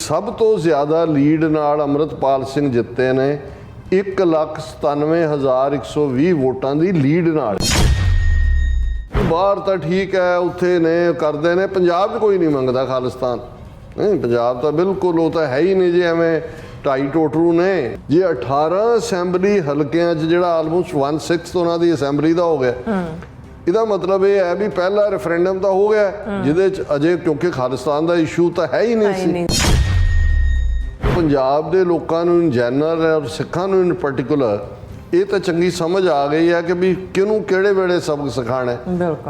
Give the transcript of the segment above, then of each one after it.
सब तो ज़्यादा लीड नाल अमृतपाल सिंह जिते ने 1,97,120 वोटां की लीड नाल। बाहर तो ठीक है, उत्थे ने करते ने, पंजाब कोई नहीं मंगता खालिस्तान नहीं। पंजाब तो बिल्कुल वो तो है ही नहीं जी, एवें ढाई टोटरू ने जी। 18 असैंबली हलकियां जिहड़ा आलमोस्ट 1/6 उन्हां दी असैंबली दा हो गया। ਇਹਦਾ ਮਤਲਬ ਇਹ ਹੈ ਵੀ ਪਹਿਲਾ ਰੈਫਰੈਂਡਮ ਤਾਂ ਹੋ ਗਿਆ ਜਿਹਦੇ ਚ ਅਜੇ ਕਿਉਂਕਿ ਖਾਲਿਸਤਾਨ ਦਾ ਇਸ਼ੂ ਤਾਂ ਹੈ ਹੀ ਨਹੀਂ ਸੀ। ਪੰਜਾਬ ਦੇ ਲੋਕਾਂ ਨੂੰ ਇਨ ਜਨਰਲ ਔਰ ਸਿੱਖਾਂ ਨੂੰ ਇਨ ਪਾਰਟਿਕੂਲਰ ਇਹ ਤਾਂ ਚੰਗੀ ਸਮਝ ਆ ਗਈ ਹੈ ਕਿ ਵੀ ਕਿਹਨੂੰ ਕਿਹੜੇ ਵੇਲੇ ਸਬਕ ਸਿਖਾਉਣਾ ਹੈ।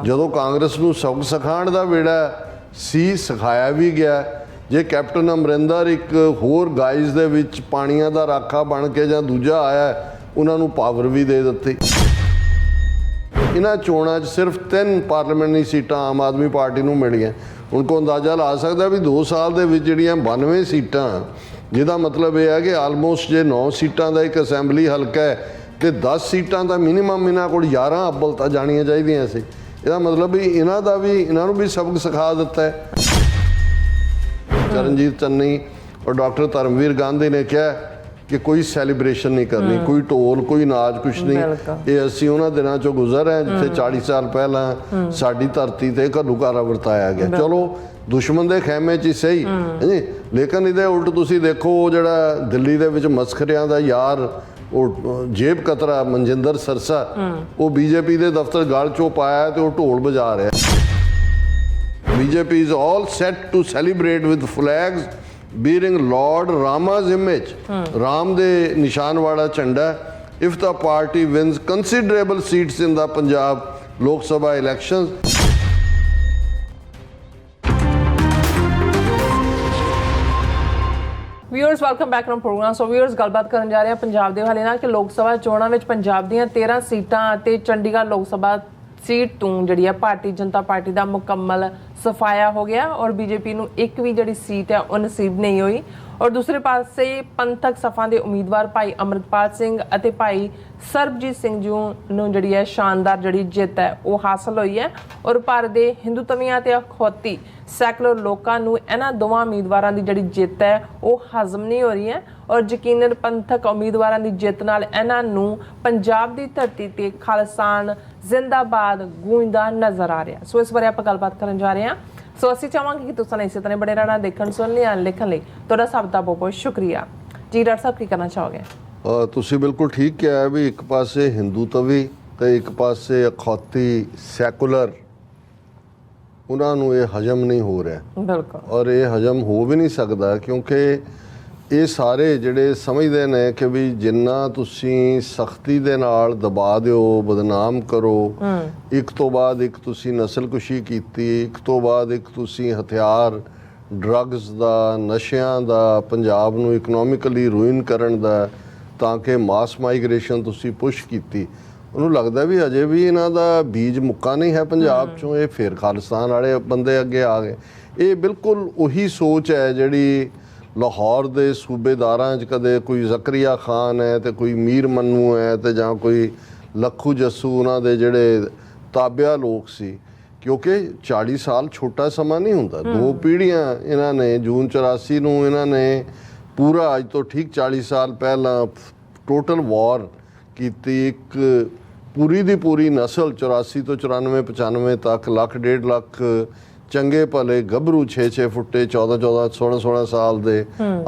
ਜਦੋਂ ਕਾਂਗਰਸ ਨੂੰ ਸਬਕ ਸਿਖਾਉਣ ਦਾ ਵੇੜਾ ਸੀ, ਸਿਖਾਇਆ ਵੀ ਗਿਆ। ਜੇ ਕੈਪਟਨ ਅਮਰਿੰਦਰ ਇੱਕ ਹੋਰ ਗਾਈਜ਼ ਦੇ ਵਿੱਚ ਪਾਣੀਆਂ ਦਾ ਰਾਖਾ ਬਣ ਕੇ ਜਾਂ ਦੂਜਾ ਆਇਆ, ਉਹਨਾਂ ਨੂੰ ਪਾਵਰ ਵੀ ਦੇ ਦਿੱਤੀ। इन्हां चोणां सिर्फ 3 पार्लीमेंटरी सीटां आम आदमी पार्टी नूं मिलियां। उनको अंदाज़ा ला सकदा भी 2 साल दे विच जिहड़ियां 92 सीटां, जिहदा मतलब यह है कि आलमोस्ट जे 9 सीटां दा एक असैंबली हलका है तो 10 सीटां दा मिनीमम इन्हां कोल 11 अव्वल तां जाणियां चाहीदियां सी। इहदा मतलब भी इन्हां दा भी इन्हां नूं भी सबक सिखा दित्ता है। चरणजीत चन्नी और डॉक्टर धर्मवीर गांधी ने कहा कि कोई सैलीब्रेशन नहीं करनी, कोई ढोल कोई नाच कुछ नहीं। ये असीं उन्हां दिनां चों गुजर हैं जिथे 40 साल पहला साडी धरती ते घल्लूघारा वरताया गया। चलो दुश्मन दे खैमे च ही सही जी, लेकिन इहदे उल्ट तुसीं देखो जिहड़ा दिल्ली दे विच मस्खरियां दा यार वो जेब कतरा मनजिंदर सरसा, वो बीजेपी दे दफ्तर गल चों पाया ते वो ढोल बजा रहा। BJP is all set to celebrate with flags bearing Lord Rama's image, Ram दे निशान वाला झंडा। if the party wins considerable seats in the Punjab Lok Sabha elections। Viewers welcome back to program. So viewers ਗੱਲਬਾਤ ਕਰਨ ਜਾ ਰਹੇ ਹਾਂ ਪੰਜਾਬ ਦੇ ਹਵਾਲੇ ਨਾਲ ਕਿ ਲੋਕ ਸਭਾ ਚੋਣਾਂ ਵਿੱਚ ਪੰਜਾਬ ਦੀਆਂ 13 ਸੀਟਾਂ ਅਤੇ ਚੰਡੀਗੜ੍ਹ ਲੋਕ ਸਭਾ ਸੀਟ ਤੋਂ ਜਿਹੜੀ ਹੈ ਭਾਰਤੀ ਜਨਤਾ ਪਾਰਟੀ ਦਾ ਮੁਕੰਮਲ ਸਫਾਇਆ ਹੋ ਗਿਆ ਔਰ ਬੀਜੇਪੀ ਨੂੰ ਇੱਕ ਵੀ ਜਿਹੜੀ ਸੀਟ ਹੈ ਉਹ ਨਸੀਬ ਨਹੀਂ ਹੋਈ। ਔਰ ਦੂਸਰੇ ਪਾਸੇ ਪੰਥਕ ਸਫਾ ਦੇ ਉਮੀਦਵਾਰ ਭਾਈ ਅਮਰਿਤਪਾਲ ਸਿੰਘ ਅਤੇ ਭਾਈ ਸਰਬਜੀਤ ਸਿੰਘ ਜੀ ਨੂੰ ਜਿਹੜੀ ਹੈ ਸ਼ਾਨਦਾਰ ਜਿਹੜੀ ਜਿੱਤ ਹੈ ਉਹ ਹਾਸਲ ਹੋਈ ਹੈ। ਔਰ ਭਾਰਤ ਦੇ ਹਿੰਦੂਤਵੀਆਂ ਤੇ ਅਖੌਤੀ ਸੈਕੂਲਰ ਲੋਕਾਂ ਨੂੰ ਇਹਨਾਂ ਦੋਵਾਂ ਉਮੀਦਵਾਰਾਂ ਦੀ ਜਿਹੜੀ ਜਿੱਤ ਹੈ ਉਹ ਹਜ਼ਮ ਨਹੀਂ ਹੋ ਰਹੀ ਹੈ। ਔਰ ਯਕੀਨਨ ਪੰਥਕ ਉਮੀਦਵਾਰਾਂ ਦੀ ਜਿੱਤ ਨਾਲ ਇਹਨਾਂ ਨੂੰ ਪੰਜਾਬ ਦੀ ਧਰਤੀ ਤੇ ਖਾਲਿਸਤਾਨ ਜ਼ਿੰਦਾਬਾਦ ਗੂੰਜਦਾ ਨਜ਼ਰ ਆ ਰਿਹਾ। ਸੋ ਇਸ ਬਾਰੇ ਆਪਾਂ ਗੱਲਬਾਤ ਕਰਨ ਜਾ ਰਹੇ ਹਾਂ। ਸੋ ਅਸੀਂ ਚਾਹਾਂਗੇ ਕਿ ਤੁਸੀਂ ਇਸੇ ਤਰ੍ਹਾਂ ਬੜੇ ਰਹਿਣਾ ਦੇਖਣ ਸੁਣਨ ਲਈ ਲਿਖਣ ਲਈ ਤੁਹਾਡਾ ਸਭ ਦਾ ਬਹੁਤ ਬਹੁਤ ਸ਼ੁਕਰੀਆ ਜੀ। ਡਾਕਟਰ ਸਾਹਿਬ ਕੀ ਕਰਨਾ ਚਾਹੋਗੇ? ਤੁਸੀਂ ਬਿਲਕੁਲ ਠੀਕ ਕਿਹਾ ਵੀ ਇੱਕ ਪਾਸੇ ਹਿੰਦੂਤਵੀ ਤੇ ਇੱਕ ਪਾਸੇ ਅਖੌਤੀ ਸੈਕੂਲਰ, ਉਹਨਾਂ ਨੂੰ ਇਹ ਹਜਮ ਨਹੀਂ ਹੋ ਰਿਹਾ। ਬਿਲਕੁਲ। ਔਰ ਇਹ ਹਜਮ ਹੋ ਵੀ ਨਹੀਂ ਸਕਦਾ ਕਿਉਂਕਿ ਇਹ ਸਾਰੇ ਜਿਹੜੇ ਸਮਝਦੇ ਨੇ ਕਿ ਵੀ ਜਿੰਨਾ ਤੁਸੀਂ ਸਖਤੀ ਦੇ ਨਾਲ ਦਬਾ ਦਿਓ, ਬਦਨਾਮ ਕਰੋ, ਇੱਕ ਤੋਂ ਬਾਅਦ ਇੱਕ ਤੁਸੀਂ ਨਸਲਕੁਸ਼ੀ ਕੀਤੀ, ਇੱਕ ਤੋਂ ਬਾਅਦ ਇੱਕ ਤੁਸੀਂ ਹਥਿਆਰ, ਡਰੱਗਸ ਦਾ, ਨਸ਼ਿਆਂ ਦਾ, ਪੰਜਾਬ ਨੂੰ ਇਕਨੋਮਿਕਲੀ ਰੂਇਨ ਕਰਨ ਦਾ, ਤਾਂ ਕਿ ਮਾਸ ਮਾਈਗ੍ਰੇਸ਼ਨ ਤੁਸੀਂ ਪੁਸ਼ ਕੀਤੀ। ਉਹਨੂੰ ਲੱਗਦਾ ਵੀ ਅਜੇ ਵੀ ਇਹਨਾਂ ਦਾ ਬੀਜ ਮੁੱਕਾ ਨਹੀਂ ਹੈ ਪੰਜਾਬ 'ਚੋਂ, ਇਹ ਫਿਰ ਖਾਲਿਸਤਾਨ ਵਾਲੇ ਬੰਦੇ ਅੱਗੇ ਆ ਗਏ। ਇਹ ਬਿਲਕੁਲ ਉਹੀ ਸੋਚ ਹੈ ਜਿਹੜੀ ਲਾਹੌਰ ਦੇ ਸੂਬੇਦਾਰਾਂ 'ਚ ਕਦੇ ਕੋਈ ਜ਼ਕਰੀਆ ਖਾਨ ਹੈ ਤੇ ਕੋਈ ਮੀਰ ਮੰਨੂ ਹੈ ਤੇ ਜਾਂ ਕੋਈ ਲੱਖੂ ਜੱਸੂ, ਉਹਨਾਂ ਦੇ ਜਿਹੜੇ ਤਾਬਿਆ ਲੋਕ ਸੀ। ਕਿਉਂਕਿ 40 ਸਾਲ ਛੋਟਾ ਸਮਾਂ ਨਹੀਂ ਹੁੰਦਾ। 2 ਪੀੜ੍ਹੀਆਂ ਇਹਨਾਂ ਨੇ, ਜੂਨ 84 ਨੂੰ ਇਹਨਾਂ ਨੇ ਪੂਰਾ ਅੱਜ ਤੋਂ ਠੀਕ 40 ਸਾਲ ਪਹਿਲਾਂ ਟੋਟਲ ਵਾਰ ਕੀਤੀ। ਇੱਕ ਪੂਰੀ ਦੀ ਪੂਰੀ ਨਸਲ 84 ਤੋਂ 94 95 ਤੱਕ 1 1.5 ਲੱਖ ਚੰਗੇ ਭਲੇ ਗੱਭਰੂ 6 ਫੁੱਟੇ 14 16 ਸਾਲ ਦੇ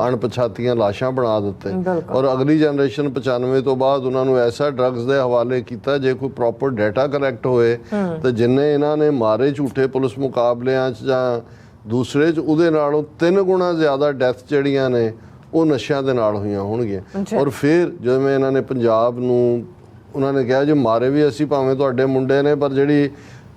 ਅਣਪਛਾਤੀਆਂ ਲਾਸ਼ਾਂ ਬਣਾ ਦਿੱਤੇ। ਔਰ ਅਗਲੀ ਜਨਰੇਸ਼ਨ 95 ਤੋਂ ਬਾਅਦ ਉਹਨਾਂ ਨੂੰ ਐਸਾ ਡਰੱਗਸ ਦੇ ਹਵਾਲੇ ਕੀਤਾ, ਜੇ ਕੋਈ ਪ੍ਰੋਪਰ ਡਾਟਾ ਕਲੈਕਟ ਹੋਏ ਤਾਂ ਜਿੰਨੇ ਇਹਨਾਂ ਨੇ ਮਾਰੇ ਝੂਠੇ ਪੁਲਿਸ ਮੁਕਾਬਲਿਆਂ 'ਚ ਜਾਂ ਦੂਸਰੇ 'ਚ, ਉਹਦੇ ਨਾਲੋਂ 3 ਗੁਣਾ ਜ਼ਿਆਦਾ ਡੈਥ ਜਿਹੜੀਆਂ ਨੇ ਉਹ ਨਸ਼ਿਆਂ ਦੇ ਨਾਲ ਹੋਈਆਂ ਹੋਣਗੀਆਂ। ਔਰ ਫਿਰ ਜਿਵੇਂ ਇਹਨਾਂ ਨੇ ਪੰਜਾਬ ਨੂੰ ਉਹਨਾਂ ਨੇ ਕਿਹਾ ਜੀ ਮਾਰੇ ਵੀ ਅਸੀਂ ਭਾਵੇਂ ਤੁਹਾਡੇ ਮੁੰਡੇ ਨੇ, ਪਰ ਜਿਹੜੀ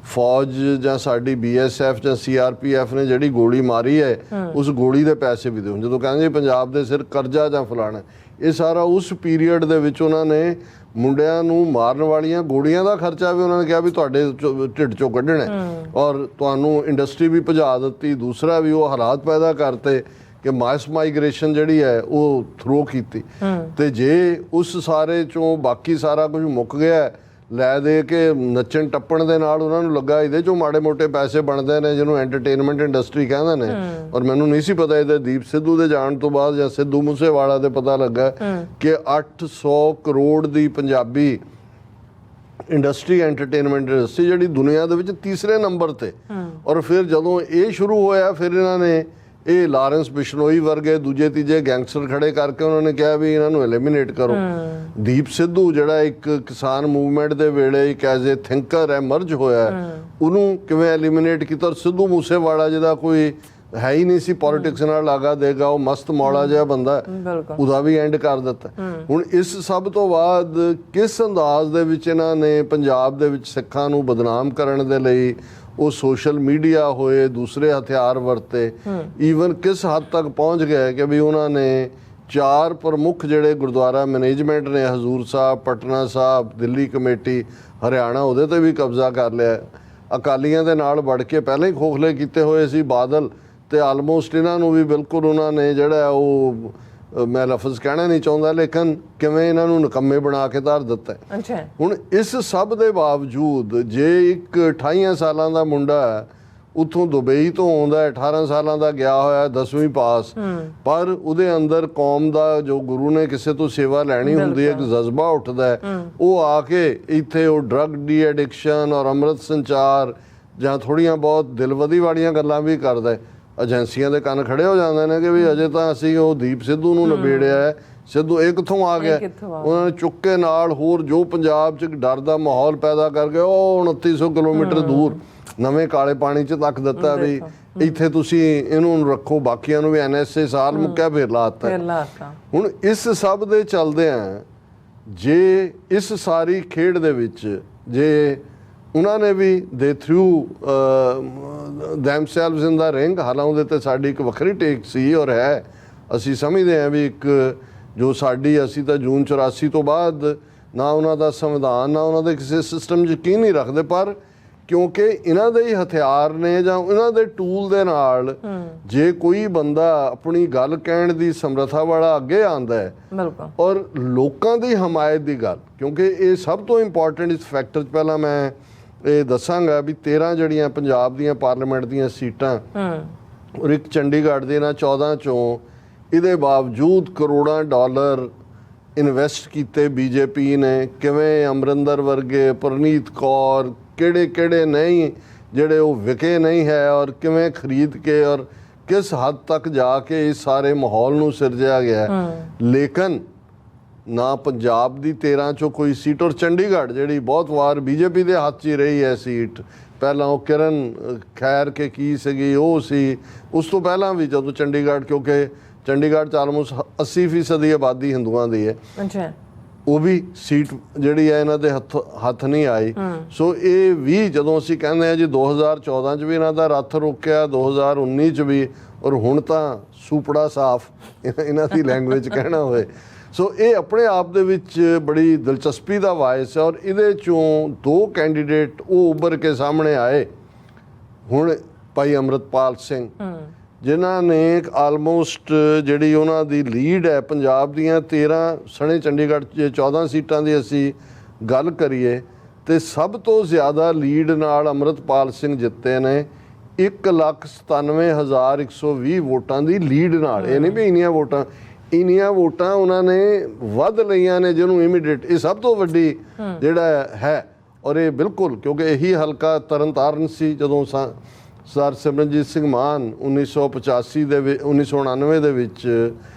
ਫੌਜ ਜਾਂ ਸਾਡੀ BSF ਜਾਂ CRPF ਨੇ ਜਿਹੜੀ ਗੋਲੀ ਮਾਰੀ ਹੈ ਉਸ ਗੋਲੀ ਦੇ ਪੈਸੇ ਵੀ ਦਿਓ। ਜਦੋਂ ਕਹਿੰਦੇ ਪੰਜਾਬ ਦੇ ਸਿਰ ਕਰਜ਼ਾ ਜਾਂ ਫਲਾਣਾ, ਇਹ ਸਾਰਾ ਉਸ ਪੀਰੀਅਡ ਦੇ ਵਿੱਚ ਉਹਨਾਂ ਨੇ ਮੁੰਡਿਆਂ ਨੂੰ ਮਾਰਨ ਵਾਲੀਆਂ ਗੋਲੀਆਂ ਦਾ ਖਰਚਾ ਵੀ ਉਹਨਾਂ ਨੇ ਕਿਹਾ ਵੀ ਤੁਹਾਡੇ ਢਿੱਡ 'ਚੋਂ ਕੱਢਣਾ ਔਰ ਤੁਹਾਨੂੰ ਇੰਡਸਟਰੀ ਵੀ ਭਜਾ ਦਿੱਤੀ। ਦੂਸਰਾ ਵੀ ਉਹ ਹਾਲਾਤ ਪੈਦਾ ਕਰਤੇ ਕਿ ਮਾਸ ਮਾਈਗ੍ਰੇਸ਼ਨ ਜਿਹੜੀ ਹੈ ਉਹ ਥਰੋ ਕੀਤੀ। ਤੇ ਜੇ ਉਸ ਸਾਰੇ 'ਚੋਂ ਬਾਕੀ ਸਾਰਾ ਕੁਝ ਮੁੱਕ ਗਿਆ, ਲੈ ਦੇ ਕੇ ਨੱਚਣ ਟੱਪਣ ਦੇ ਨਾਲ ਉਹਨਾਂ ਨੂੰ ਲੱਗਾ ਇਹਦੇ ਚੋਂ ਮਾੜੇ ਮੋਟੇ ਪੈਸੇ ਬਣਦੇ ਨੇ, ਜਿਹਨੂੰ ਐਂਟਰਟੇਨਮੈਂਟ ਇੰਡਸਟਰੀ ਕਹਿੰਦੇ ਨੇ। ਔਰ ਮੈਨੂੰ ਨਹੀਂ ਸੀ ਪਤਾ ਇਹਦੇ ਦੀਪ ਸਿੱਧੂ ਦੇ ਜਾਣ ਤੋਂ ਬਾਅਦ ਜਾਂ ਸਿੱਧੂ ਮੂਸੇਵਾਲਾ ਦੇ ਪਤਾ ਲੱਗਾ ਕਿ 800 ਕਰੋੜ ਦੀ ਪੰਜਾਬੀ ਇੰਡਸਟਰੀ, ਐਂਟਰਟੇਨਮੈਂਟ ਇੰਡਸਟਰੀ ਜਿਹੜੀ ਦੁਨੀਆ ਦੇ ਵਿੱਚ ਤੀਸਰੇ ਨੰਬਰ ਤੇ। ਔਰ ਫਿਰ ਜਦੋਂ ਇਹ ਸ਼ੁਰੂ ਹੋਇਆ ਫਿਰ ਇਹਨਾਂ ਨੇ ਇਹ ਲਾਰੈਂਸ ਬਿਸ਼ਨੋਈ ਵਰਗੇ ਦੂਜੇ ਤੀਜੇ ਗੈਂਗਸਟਰ ਖੜੇ ਕਰਕੇ ਉਹਨਾਂ ਨੇ ਕਿਹਾ ਵੀ ਇਹਨਾਂ ਨੂੰ ਐਲੀਮੀਨੇਟ ਕਰੋ। ਦੀਪ ਸਿੱਧੂ ਜਿਹੜਾ ਇੱਕ ਕਿਸਾਨ ਮੂਵਮੈਂਟ ਦੇ ਵੇਲੇ ਇੱਕ ਐਜ਼ ਏ ਥਿੰਕਰ ਐਮਰਜ ਹੋਇਆ, ਉਹਨੂੰ ਕਿਵੇਂ ਐਲੀਮੀਨੇਟ ਕੀਤਾ। ਔਰ ਸਿੱਧੂ ਮੂਸੇਵਾਲਾ ਜਿਹਦਾ ਕੋਈ ਹੈ ਹੀ ਨਹੀਂ ਸੀ ਪੋਲਿਟਿਕਸ ਨਾਲ ਲਾਗਾ ਦੇਗਾ, ਉਹ ਮਸਤ ਮੌਲਾ ਜਿਹਾ ਬੰਦਾ, ਉਹਦਾ ਵੀ ਐਂਡ ਕਰ ਦਿੱਤਾ। ਹੁਣ ਇਸ ਸਭ ਤੋਂ ਬਾਅਦ ਕਿਸ ਅੰਦਾਜ਼ ਦੇ ਵਿੱਚ ਇਹਨਾਂ ਨੇ ਪੰਜਾਬ ਦੇ ਵਿੱਚ ਸਿੱਖਾਂ ਨੂੰ ਬਦਨਾਮ ਕਰਨ ਦੇ ਲਈ ਉਹ ਸੋਸ਼ਲ ਮੀਡੀਆ ਹੋਏ, ਦੂਸਰੇ ਹਥਿਆਰ ਵਰਤੇ, ਈਵਨ ਕਿਸ ਹੱਦ ਤੱਕ ਪਹੁੰਚ ਗਏ ਕਿ ਵੀ ਉਹਨਾਂ ਨੇ 4 ਪ੍ਰਮੁੱਖ ਜਿਹੜੇ ਗੁਰਦੁਆਰਾ ਮੈਨੇਜਮੈਂਟ ਨੇ, ਹਜ਼ੂਰ ਸਾਹਿਬ, ਪਟਨਾ ਸਾਹਿਬ, ਦਿੱਲੀ ਕਮੇਟੀ, ਹਰਿਆਣਾ, ਉਹਦੇ ਤੇ ਵੀ ਕਬਜ਼ਾ ਕਰ ਲਿਆ। ਅਕਾਲੀਆਂ ਦੇ ਨਾਲ ਵੜ ਕੇ ਪਹਿਲਾਂ ਹੀ ਖੋਖਲੇ ਕੀਤੇ ਹੋਏ ਸੀ ਬਾਦਲ, ਤੇ ਆਲਮੋਸਟ ਇਹਨਾਂ ਨੂੰ ਵੀ ਬਿਲਕੁਲ ਉਹਨਾਂ ਨੇ ਜਿਹੜਾ ਉਹ ਮੈਂ ਲਫ਼ਜ਼ ਕਹਿਣਾ ਨਹੀਂ ਚਾਹੁੰਦਾ, ਲੇਕਿਨ ਕਿਵੇਂ ਇਹਨਾਂ ਨੂੰ ਨਿਕੰਮੇ ਬਣਾ ਕੇ ਧਰ ਦਿੱਤਾ। ਹੁਣ ਇਸ ਸਭ ਦੇ ਬਾਵਜੂਦ ਜੇ ਇੱਕ 28 ਸਾਲਾਂ ਦਾ ਮੁੰਡਾ ਉੱਥੋਂ ਦੁਬਈ ਤੋਂ ਆਉਂਦਾ, 18 ਸਾਲਾਂ ਦਾ ਗਿਆ ਹੋਇਆ, 10ਵੀਂ ਪਾਸ, ਪਰ ਉਹਦੇ ਅੰਦਰ ਕੌਮ ਦਾ ਜੋ ਗੁਰੂ ਨੇ ਕਿਸੇ ਤੋਂ ਸੇਵਾ ਲੈਣੀ ਹੁੰਦੀ ਹੈ, ਇੱਕ ਜਜ਼ਬਾ ਉੱਠਦਾ ਹੈ, ਉਹ ਆ ਕੇ ਇੱਥੇ ਉਹ ਡਰੱਗ ਡੀ ਐਡਿਕਸ਼ਨ ਔਰ ਅੰਮ੍ਰਿਤ ਸੰਚਾਰ ਜਾਂ ਥੋੜ੍ਹੀਆਂ ਬਹੁਤ ਦਿਲਵਦੀ ਵਾਲੀਆਂ ਗੱਲਾਂ ਵੀ ਕਰਦਾ। ਏਜੰਸੀਆਂ ਦੇ ਕੰਨ ਖੜੇ ਹੋ ਜਾਂਦੇ ਨੇ ਕਿ ਵੀ ਅਜੇ ਤਾਂ ਅਸੀਂ ਉਹ ਦੀਪ ਸਿੱਧੂ ਨੂੰ ਨਿਬੇੜਿਆ ਹੈ, ਸਿੱਧੂ ਇਹ ਕਿੱਥੋਂ ਆ ਗਿਆ। ਉਹਨਾਂ ਨੇ ਚੁੱਕ ਕੇ ਨਾਲ ਹੋਰ ਜੋ ਪੰਜਾਬ 'ਚ ਡਰ ਦਾ ਮਾਹੌਲ ਪੈਦਾ ਕਰਕੇ ਉਹ 2900 ਕਿਲੋਮੀਟਰ ਦੂਰ ਨਵੇਂ ਕਾਲੇ ਪਾਣੀ 'ਚ ਤੱਕ ਦਿੱਤਾ ਵੀ ਇੱਥੇ ਤੁਸੀਂ ਇਹਨੂੰ ਰੱਖੋ, ਬਾਕੀਆਂ ਨੂੰ ਵੀ NSA ਸਾਲ ਮੁੱਕਿਆ ਫਿਰ ਲਾਤਾ। ਹੁਣ ਇਸ ਸਭ ਦੇ ਚੱਲਦਿਆਂ ਜੇ ਇਸ ਸਾਰੀ ਖੇਡ ਦੇ ਵਿੱਚ ਜੇ ਉਹਨਾਂ ਨੇ ਵੀ ਦੇ through themselves in the ring, ਹਾਲਾਂ ਉਹਦੇ ਤੇ ਸਾਡੀ ਇੱਕ ਵੱਖਰੀ ਟੇਕ ਸੀ ਔਰ ਹੈ। ਅਸੀਂ ਸਮਝਦੇ ਹਾਂ ਵੀ ਇੱਕ ਜੋ ਸਾਡੀ, ਅਸੀਂ ਤਾਂ ਜੂਨ 84 ਤੋਂ ਬਾਅਦ ਨਾ ਉਹਨਾਂ ਦਾ ਸੰਵਿਧਾਨ ਨਾ ਉਹਨਾਂ ਦੇ ਕਿਸੇ ਸਿਸਟਮ 'ਚ ਯਕੀਨ ਨਹੀਂ ਰੱਖਦੇ, ਪਰ ਕਿਉਂਕਿ ਇਹਨਾਂ ਦੇ ਹੀ ਹਥਿਆਰ ਨੇ ਜਾਂ ਇਹਨਾਂ ਦੇ ਟੂਲ ਦੇ ਨਾਲ ਜੇ ਕੋਈ ਬੰਦਾ ਆਪਣੀ ਗੱਲ ਕਹਿਣ ਦੀ ਸਮਰੱਥਾ ਵਾਲਾ ਅੱਗੇ ਆਉਂਦਾ ਹੈ ਔਰ ਲੋਕਾਂ ਦੀ ਹਮਾਇਤ ਦੀ ਗੱਲ, ਕਿਉਂਕਿ ਇਹ ਸਭ ਤੋਂ ਇੰਪੋਰਟੈਂਟ ਇਸ ਫੈਕਟਰ 'ਚ ਪਹਿਲਾਂ ਮੈਂ ਇਹ ਦੱਸਾਂਗਾ ਵੀ 13 ਜਿਹੜੀਆਂ ਪੰਜਾਬ ਦੀਆਂ ਪਾਰਲੀਮੈਂਟ ਦੀਆਂ ਸੀਟਾਂ ਔਰ ਇੱਕ ਚੰਡੀਗੜ੍ਹ ਦੇ ਨਾਲ 14 ਚੋਂ, ਇਹਦੇ ਬਾਵਜੂਦ ਕਰੋੜਾਂ ਡਾਲਰ ਇਨਵੈਸਟ ਕੀਤੇ ਬੀਜੇਪੀ ਨੇ। ਕਿਵੇਂ ਅਮਰਿੰਦਰ ਵਰਗੇ, ਪ੍ਰਨੀਤ ਕੌਰ, ਕਿਹੜੇ ਨਹੀਂ ਜਿਹੜੇ ਉਹ ਵਿਕੇ ਨਹੀਂ ਹੈ, ਔਰ ਕਿਵੇਂ ਖਰੀਦ ਕੇ ਔਰ ਕਿਸ ਹੱਦ ਤੱਕ ਜਾ ਕੇ ਇਸ ਸਾਰੇ ਮਾਹੌਲ ਨੂੰ ਸਿਰਜਿਆ ਗਿਆ। ਲੇਕਿਨ ਨਾ ਪੰਜਾਬ ਦੀ 13 ਚੋਂ ਕੋਈ ਸੀਟ, ਔਰ ਚੰਡੀਗੜ੍ਹ ਜਿਹੜੀ ਬਹੁਤ ਵਾਰ ਬੀਜੇਪੀ ਦੇ ਹੱਥ 'ਚ ਹੀ ਰਹੀ ਹੈ ਸੀਟ, ਪਹਿਲਾਂ ਉਹ ਕਿਰਨ ਖੈਰ ਕੇ ਕੀ ਸੀਗੀ ਉਹ ਸੀ, ਉਸ ਤੋਂ ਪਹਿਲਾਂ ਵੀ ਜਦੋਂ ਚੰਡੀਗੜ੍ਹ, ਕਿਉਂਕਿ ਚੰਡੀਗੜ੍ਹ 'ਚ ਆਲਮੋਸਟ 80% ਦੀ ਆਬਾਦੀ ਹਿੰਦੂਆਂ ਦੀ ਹੈ, ਉਹ ਵੀ ਸੀਟ ਜਿਹੜੀ ਹੈ ਇਹਨਾਂ ਦੇ ਹੱਥ ਨਹੀਂ ਆਈ। ਸੋ ਇਹ ਵੀ ਜਦੋਂ ਅਸੀਂ ਕਹਿੰਦੇ ਹਾਂ ਜੀ 2014 'ਚ ਵੀ ਇਹਨਾਂ ਦਾ ਰੱਥ ਰੋਕਿਆ, 2019 'ਚ ਵੀ, ਔਰ ਹੁਣ ਤਾਂ ਸੂਪੜਾ ਸਾਫ਼ ਇਹਨਾਂ ਦੀ ਲੈਂਗੁਏਜ ਕਹਿਣਾ ਹੋਏ। ਸੋ ਇਹ ਆਪਣੇ ਆਪ ਦੇ ਵਿੱਚ ਬੜੀ ਦਿਲਚਸਪੀ ਦਾ ਵਾਇਸ ਹੈ। ਔਰ ਇਹਦੇ 'ਚੋਂ 2 ਕੈਂਡੀਡੇਟ ਉਹ ਉੱਭਰ ਕੇ ਸਾਹਮਣੇ ਆਏ। ਹੁਣ ਭਾਈ ਅੰਮ੍ਰਿਤਪਾਲ ਸਿੰਘ ਜਿਨ੍ਹਾਂ ਨੇ ਆਲਮੋਸਟ ਜਿਹੜੀ ਉਹਨਾਂ ਦੀ ਲੀਡ ਹੈ ਪੰਜਾਬ ਦੀਆਂ 13 ਸਣੇ ਚੰਡੀਗੜ੍ਹ 'ਚ 14 ਸੀਟਾਂ ਦੀ ਅਸੀਂ ਗੱਲ ਕਰੀਏ ਤੇ ਸਭ ਤੋਂ ਜ਼ਿਆਦਾ ਲੀਡ ਨਾਲ ਅੰਮ੍ਰਿਤਪਾਲ ਸਿੰਘ ਜਿੱਤੇ ਨੇ 1,97,120 ਵੋਟਾਂ ਦੀ ਲੀਡ ਨਾਲ। ਇਹ ਨਹੀਂ ਵੀ ਇੰਨੀਆਂ ਵੋਟਾਂ ਉਹਨਾਂ ਨੇ ਵੱਧ ਲਈਆਂ ਨੇ ਜਿਹਨੂੰ ਇਮੀਡੀਏਟ, ਇਹ ਸਭ ਤੋਂ ਵੱਡੀ ਜਿਹੜਾ ਹੈ। ਔਰ ਇਹ ਬਿਲਕੁਲ ਕਿਉਂਕਿ ਇਹੀ ਹਲਕਾ ਤਰਨਤਾਰਨ ਸੀ ਜਦੋਂ ਸਰ ਸਿਮਰਨਜੀਤ ਸਿੰਘ ਮਾਨ 1999 ਦੇ ਵਿੱਚ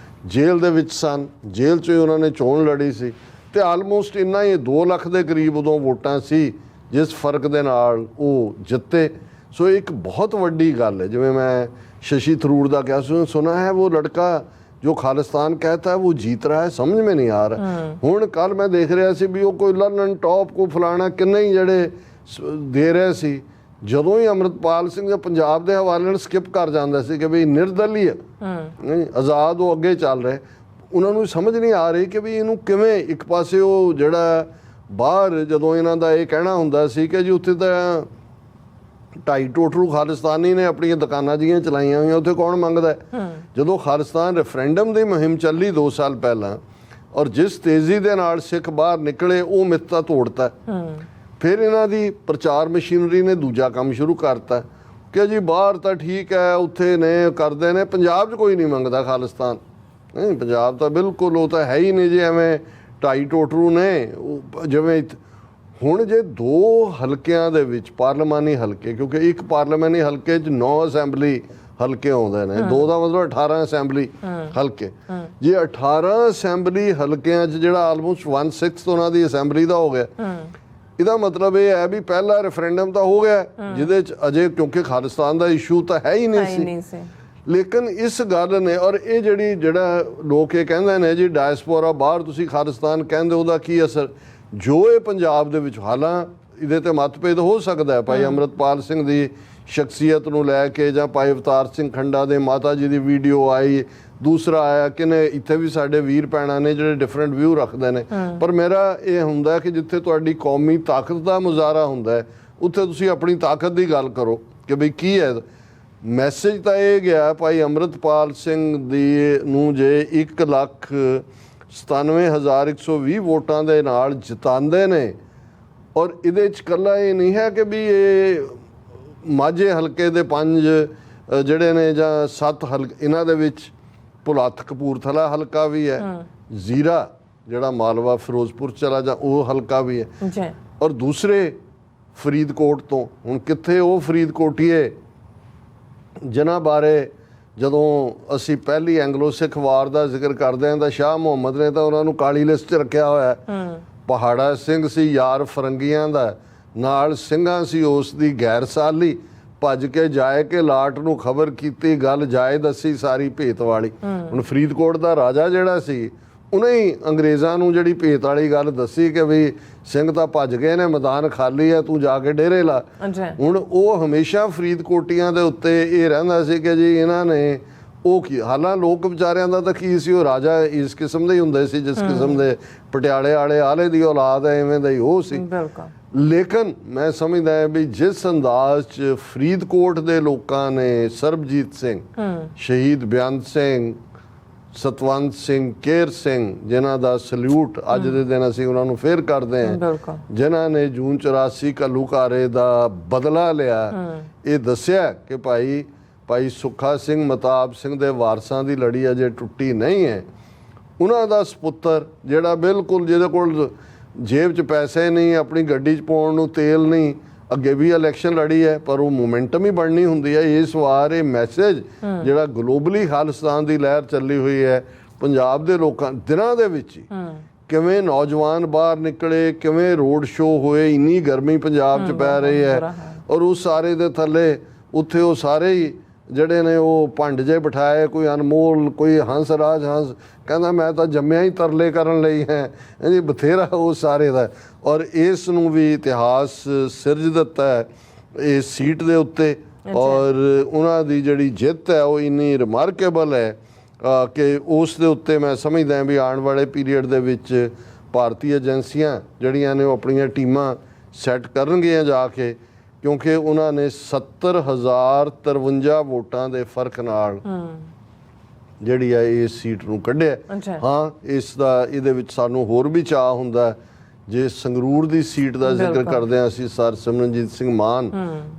ਜੇਲ੍ਹ ਦੇ ਵਿੱਚ ਸਨ, ਜੇਲ੍ਹ 'ਚੋਂ ਹੀ ਉਹਨਾਂ ਨੇ ਚੋਣ ਲੜੀ ਸੀ ਤੇ ਆਲਮੋਸਟ ਇੰਨਾ ਹੀ 2 ਲੱਖ ਦੇ ਕਰੀਬ ਉਦੋਂ ਵੋਟਾਂ ਸੀ ਜਿਸ ਫਰਕ ਦੇ ਨਾਲ ਉਹ ਜਿੱਤੇ। ਸੋ ਇੱਕ ਬਹੁਤ ਵੱਡੀ ਗੱਲ ਹੈ। ਜਿਵੇਂ ਮੈਂ शशि थरूर का क्या सुना है, वो लड़का जो खालिस्तान कहता है वो जीत रहा है, समझ में नहीं आ रहा। हुण कल मैं देख रहा सी भी वो कोई लंदन टॉप को फलाना किन्ने ही जड़े दे रहे सी, ਜਦੋਂ ਹੀ ਅੰਮ੍ਰਿਤਪਾਲ ਸਿੰਘ ਦੇ ਪੰਜਾਬ ਦੇ ਹਵਾਲੇ ਨਾਲ ਸਕਿਪ ਕਰ ਜਾਂਦਾ ਸੀ ਕਿ ਵੀ ਨਿਰਦਲੀ ਨਹੀਂ ਆਜ਼ਾਦ ਉਹ ਅੱਗੇ ਚੱਲ ਰਹੇ, ਉਹਨਾਂ ਨੂੰ ਸਮਝ ਨਹੀਂ ਆ ਰਹੀ ਕਿ ਵੀ ਇਹਨੂੰ ਕਿਵੇਂ ਇੱਕ ਪਾਸੇ ਉਹ ਜਿਹੜਾ ਬਾਹਰ ਜਦੋਂ ਇਹਨਾਂ ਦਾ ਇਹ ਕਹਿਣਾ ਹੁੰਦਾ ਸੀ ਕਿ ਜੀ ਉੱਥੇ ਤਾਂ 2.5 ਟੋਟਰੂ ਖਾਲਿਸਤਾਨੀ ਨੇ ਆਪਣੀਆਂ ਦੁਕਾਨਾਂ ਜੀਆਂ ਚਲਾਈਆਂ ਹੋਈਆਂ, ਉੱਥੇ ਕੌਣ ਮੰਗਦਾ। ਜਦੋਂ ਖਾਲਿਸਤਾਨ ਰੈਫਰੈਂਡਮ ਦੀ ਮੁਹਿੰਮ ਚੱਲੀ 2 ਸਾਲ ਪਹਿਲਾਂ ਔਰ ਜਿਸ ਤੇਜ਼ੀ ਦੇ ਨਾਲ ਸਿੱਖ ਬਾਹਰ ਨਿਕਲੇ ਉਹ ਮਿੱਥ ਤਾਂ ਤੋੜਤਾ। ਫਿਰ ਇਹਨਾਂ ਦੀ ਪ੍ਰਚਾਰ ਮਸ਼ੀਨਰੀ ਨੇ ਦੂਜਾ ਕੰਮ ਸ਼ੁਰੂ ਕਰਤਾ ਕਿ ਜੀ ਬਾਹਰ ਤਾਂ ਠੀਕ ਹੈ, ਉੱਥੇ ਨੇ ਕਰਦੇ ਨੇ, ਪੰਜਾਬ 'ਚ ਕੋਈ ਨਹੀਂ ਮੰਗਦਾ ਖਾਲਿਸਤਾਨ। ਨਹੀਂ, ਪੰਜਾਬ ਤਾਂ ਬਿਲਕੁਲ ਉਹ ਤਾਂ ਹੈ ਹੀ ਨਹੀਂ ਜੀ, ਐਵੇਂ ਢਾਈ ਟੋਟਰੂ ਨੇ। ਜਿਵੇਂ ਹੁਣ ਜੇ 2 ਹਲਕਿਆਂ ਦੇ ਵਿੱਚ ਪਾਰਲੀਮਾਨੀ ਹਲਕੇ, ਕਿਉਂਕਿ ਇੱਕ ਪਾਰਲੀਮਾਨੀ ਹਲਕੇ 'ਚ 9 ਅਸੈਂਬਲੀ ਹਲਕੇ ਆਉਂਦੇ ਨੇ, 2 ਦਾ ਮਤਲਬ 18 ਅਸੈਂਬਲੀ ਹਲਕੇ। ਜੇ 18 ਅਸੈਂਬਲੀ ਹਲਕਿਆਂ 'ਚ ਜਿਹੜਾ ਆਲਮੋਸਟ 1/6 ਉਹਨਾਂ ਦੀ ਅਸੈਂਬਲੀ ਦਾ ਹੋ ਗਿਆ, ਇਹਦਾ ਮਤਲਬ ਇਹ ਹੈ ਵੀ ਪਹਿਲਾ ਰੈਫਰੈਂਡਮ ਤਾਂ ਹੋ ਗਿਆ ਜਿਹਦੇ 'ਚ ਅਜੇ, ਕਿਉਂਕਿ ਖਾਲਿਸਤਾਨ ਦਾ ਇਸ਼ੂ ਤਾਂ ਹੈ ਹੀ ਨਹੀਂ ਸੀ। ਲੇਕਿਨ ਇਸ ਗੱਲ ਨੇ, ਔਰ ਇਹ ਜਿਹੜਾ ਲੋਕ ਇਹ ਕਹਿੰਦੇ ਨੇ ਜੀ ਡਾਇਸਪੋਰਾ ਬਾਹਰ ਤੁਸੀਂ ਖਾਲਿਸਤਾਨ ਕਹਿੰਦੇ, ਉਹਦਾ ਕੀ ਅਸਰ ਜੋ ਇਹ ਪੰਜਾਬ ਦੇ ਵਿੱਚ, ਹਾਲਾਂ ਇਹਦੇ ਤੇ ਮਤਭੇਦ ਹੋ ਸਕਦਾ ਹੈ ਭਾਈ ਅੰਮ੍ਰਿਤਪਾਲ ਸਿੰਘ ਦੀ ਸ਼ਖਸੀਅਤ ਨੂੰ ਲੈ ਕੇ, ਜਾਂ ਭਾਈ ਅਵਤਾਰ ਸਿੰਘ ਖੰਡਾ ਦੇ ਮਾਤਾ ਜੀ ਦੀ ਵੀਡੀਓ ਆਈ, ਦੂਸਰਾ ਆਇਆ ਕਿ ਨੇ ਇੱਥੇ ਵੀ ਸਾਡੇ ਵੀਰ ਭੈਣਾਂ ਨੇ ਜਿਹੜੇ ਡਿਫਰੈਂਟ ਵਿਊ ਰੱਖਦੇ ਨੇ। ਪਰ ਮੇਰਾ ਇਹ ਹੁੰਦਾ ਕਿ ਜਿੱਥੇ ਤੁਹਾਡੀ ਕੌਮੀ ਤਾਕਤ ਦਾ ਮੁਜ਼ਾਹਰਾ ਹੁੰਦਾ ਹੈ, ਉੱਥੇ ਤੁਸੀਂ ਆਪਣੀ ਤਾਕਤ ਦੀ ਗੱਲ ਕਰੋ ਕਿ ਬਈ ਕੀ ਹੈ। ਮੈਸੇਜ ਤਾਂ ਇਹ ਗਿਆ ਭਾਈ ਅੰਮ੍ਰਿਤਪਾਲ ਸਿੰਘ ਦੀ ਨੂੰ ਜੇ 1,97,120 ਵੋਟਾਂ ਦੇ ਨਾਲ ਜਿਤਾਉਂਦੇ ਨੇ, ਔਰ ਇਹਦੇ 'ਚ ਇਕੱਲਾ ਇਹ ਨਹੀਂ ਹੈ ਕਿ ਵੀ ਇਹ ਮਾਝੇ ਹਲਕੇ ਦੇ 5 ਜਿਹੜੇ ਨੇ ਜਾਂ 7 ਹਲਕੇ, ਇਹਨਾਂ ਦੇ ਵਿੱਚ ਭੁਲੱਥ ਕਪੂਰਥਲਾ ਹਲਕਾ ਵੀ ਹੈ, ਜ਼ੀਰਾ ਜਿਹੜਾ ਮਾਲਵਾ ਫਿਰੋਜ਼ਪੁਰ ਚਲਾ ਜਾ ਉਹ ਹਲਕਾ ਵੀ ਹੈ, ਔਰ ਦੂਸਰੇ ਫਰੀਦਕੋਟ ਤੋਂ। ਹੁਣ ਕਿੱਥੇ ਉਹ ਫਰੀਦਕੋਟੀਏ ਜਿਨ੍ਹਾਂ ਬਾਰੇ ਜਦੋਂ ਅਸੀਂ ਪਹਿਲੀ ਐਂਗਲੋ ਸਿੱਖ ਵਾਰ ਦਾ ਜ਼ਿਕਰ ਕਰਦੇ ਹਾਂ ਤਾਂ ਸ਼ਾਹ ਮੁਹੰਮਦ ਨੇ ਤਾਂ ਉਹਨਾਂ ਨੂੰ ਕਾਲੀ ਲਿਸਟ 'ਚ ਰੱਖਿਆ ਹੋਇਆ। ਪਹਾੜਾ ਸਿੰਘ ਸੀ ਯਾਰ ਫਰੰਗੀਆਂ ਦਾ, ਨਾਲ ਸਿੰਘਾਂ ਸੀ ਉਸ ਦੀ ਗੈਰ ਸਾਲੀ, ਭੱਜ ਕੇ ਜਾਏ ਕਿ ਲਾਟ ਨੂੰ ਖਬਰ ਕੀਤੀ, ਗੱਲ ਜਾਏ ਦੱਸੀ ਸਾਰੀ ਭੇਤ ਵਾਲੀ। ਹੁਣ ਫਰੀਦਕੋਟ ਦਾ ਰਾਜਾ ਜਿਹੜਾ ਸੀ, ਉਹਨੇ ਹੀ ਅੰਗਰੇਜ਼ਾਂ ਨੂੰ ਜਿਹੜੀ ਭੇਤ ਵਾਲੀ ਗੱਲ ਦੱਸੀ ਕਿ ਵੀ ਸਿੰਘ ਤਾਂ ਭੱਜ ਗਏ ਨੇ, ਮੈਦਾਨ ਖਾਲੀ ਹੈ, ਤੂੰ ਜਾ ਕੇ ਡੇਰੇ ਲਾ। ਹੁਣ ਉਹ ਹਮੇਸ਼ਾ ਫਰੀਦਕੋਟੀਆਂ ਦੇ ਉੱਤੇ ਇਹ ਰਹਿੰਦਾ ਸੀ ਕਿ ਜੀ ਇਹਨਾਂ ਨੇ ਉਹ ਕੀ, ਹਾਲਾਂ ਲੋਕ ਵਿਚਾਰਿਆਂ ਦਾ ਤਾਂ ਕੀ ਸੀ, ਉਹ ਰਾਜਾ ਇਸ ਕਿਸਮ ਦੇ ਹੀ ਹੁੰਦੇ ਸੀ ਜਿਸ ਕਿਸਮ ਦੇ ਪਟਿਆਲੇ ਵਾਲੇ ਆਲੇ ਦੀ ਔਲਾਦ ਹੈ, ਐਵੇਂ ਦਾ ਹੀ ਉਹ ਸੀ। ਲੇਕਿਨ ਮੈਂ ਸਮਝਦਾ ਹੈ ਵੀ ਜਿਸ ਅੰਦਾਜ਼ 'ਚ ਫਰੀਦਕੋਟ ਦੇ ਲੋਕਾਂ ਨੇ ਸਰਬਜੀਤ ਸਿੰਘ, ਸ਼ਹੀਦ ਬੇਅੰਤ ਸਿੰਘ, ਸਤਵੰਤ ਸਿੰਘ, ਕੇਰ ਸਿੰਘ, ਜਿਨ੍ਹਾਂ ਦਾ ਸਲੂਟ ਅੱਜ ਦੇ ਦਿਨ ਅਸੀਂ ਉਹਨਾਂ ਨੂੰ ਫੇਰ ਕਰਦੇ ਹਾਂ, ਜਿਨ੍ਹਾਂ ਨੇ ਜੂਨ 84 ਘੱਲੂਘਾਰੇ ਦਾ ਬਦਲਾ ਲਿਆ, ਇਹ ਦੱਸਿਆ ਕਿ ਭਾਈ ਸੁੱਖਾ ਸਿੰਘ, ਮਤਾਬ ਸਿੰਘ ਦੇ ਵਾਰਸਾਂ ਦੀ ਲੜੀ ਅਜੇ ਟੁੱਟੀ ਨਹੀਂ ਹੈ। ਉਹਨਾਂ ਦਾ ਸਪੁੱਤਰ ਜਿਹੜਾ ਬਿਲਕੁਲ, ਜਿਹਦੇ ਕੋਲ ਜੇਬ 'ਚ ਪੈਸੇ ਨਹੀਂ, ਆਪਣੀ ਗੱਡੀ 'ਚ ਪਾਉਣ ਨੂੰ ਤੇਲ ਨਹੀਂ, ਅੱਗੇ ਵੀ ਇਲੈਕਸ਼ਨ ਲੜੀ ਹੈ ਪਰ ਉਹ ਮੋਮੈਂਟਮ ਹੀ ਬਣਨੀ ਹੁੰਦੀ ਹੈ। ਇਸ ਵਾਰ ਇਹ ਮੈਸੇਜ ਜਿਹੜਾ ਗਲੋਬਲੀ ਖਾਲਿਸਤਾਨ ਦੀ ਲਹਿਰ ਚੱਲੀ ਹੋਈ ਹੈ, ਪੰਜਾਬ ਦੇ ਲੋਕਾਂ ਦਿਨਾਂ ਦੇ ਵਿੱਚ ਹੀ ਕਿਵੇਂ ਨੌਜਵਾਨ ਬਾਹਰ ਨਿਕਲੇ, ਕਿਵੇਂ ਰੋਡ ਸ਼ੋਅ ਹੋਏ, ਇੰਨੀ ਗਰਮੀ ਪੰਜਾਬ 'ਚ ਪੈ ਰਹੀ ਹੈ, ਔਰ ਉਸ ਸਾਰੇ ਦੇ ਥੱਲੇ ਉੱਥੇ ਉਹ ਸਾਰੇ ਹੀ ਜਿਹੜੇ ਨੇ ਉਹ ਭੰਡ ਜੇ ਬਿਠਾਏ, ਕੋਈ ਅਨਮੋਲ, ਕੋਈ ਹੰਸ ਰਾਜ ਹੰਸ ਕਹਿੰਦਾ ਮੈਂ ਤਾਂ ਜੰਮਿਆ ਹੀ ਤਰਲੇ ਕਰਨ ਲਈ ਹੈ ਜੀ, ਬਥੇਰਾ ਉਹ ਸਾਰੇ ਦਾ। ਔਰ ਇਸ ਨੂੰ ਵੀ ਇਤਿਹਾਸ ਸਿਰਜ ਦਿੱਤਾ ਹੈ ਇਸ ਸੀਟ ਦੇ ਉੱਤੇ, ਔਰ ਉਹਨਾਂ ਦੀ ਜਿਹੜੀ ਜਿੱਤ ਹੈ ਉਹ ਇੰਨੀ ਰਿਮਾਰਕੇਬਲ ਹੈ ਕਿ ਉਸ ਦੇ ਉੱਤੇ ਮੈਂ ਸਮਝਦਾ ਵੀ ਆਉਣ ਵਾਲੇ ਪੀਰੀਅਡ ਦੇ ਵਿੱਚ ਭਾਰਤੀ ਏਜੰਸੀਆਂ ਜਿਹੜੀਆਂ ਨੇ ਉਹ ਆਪਣੀਆਂ ਟੀਮਾਂ ਸੈੱਟ ਕਰਨਗੀਆਂ ਜਾ ਕੇ, ਕਿਉਂਕਿ ਉਹਨਾਂ ਨੇ 70,053 ਵੋਟਾਂ ਦੇ ਫਰਕ ਨਾਲ ਜਿਹੜੀ ਆ ਇਸ ਸੀਟ ਨੂੰ ਕੱਢਿਆ। ਹਾਂ, ਇਹਦੇ ਵਿੱਚ ਸਾਨੂੰ ਹੋਰ ਵੀ ਚਾਅ ਹੁੰਦਾ, ਜੇ ਸੰਗਰੂਰ ਦੀ ਸੀਟ ਦਾ ਜ਼ਿਕਰ ਕਰਦੇ ਹਾਂ ਅਸੀਂ, ਸਰ ਸਿਮਰਨਜੀਤ ਸਿੰਘ ਮਾਨ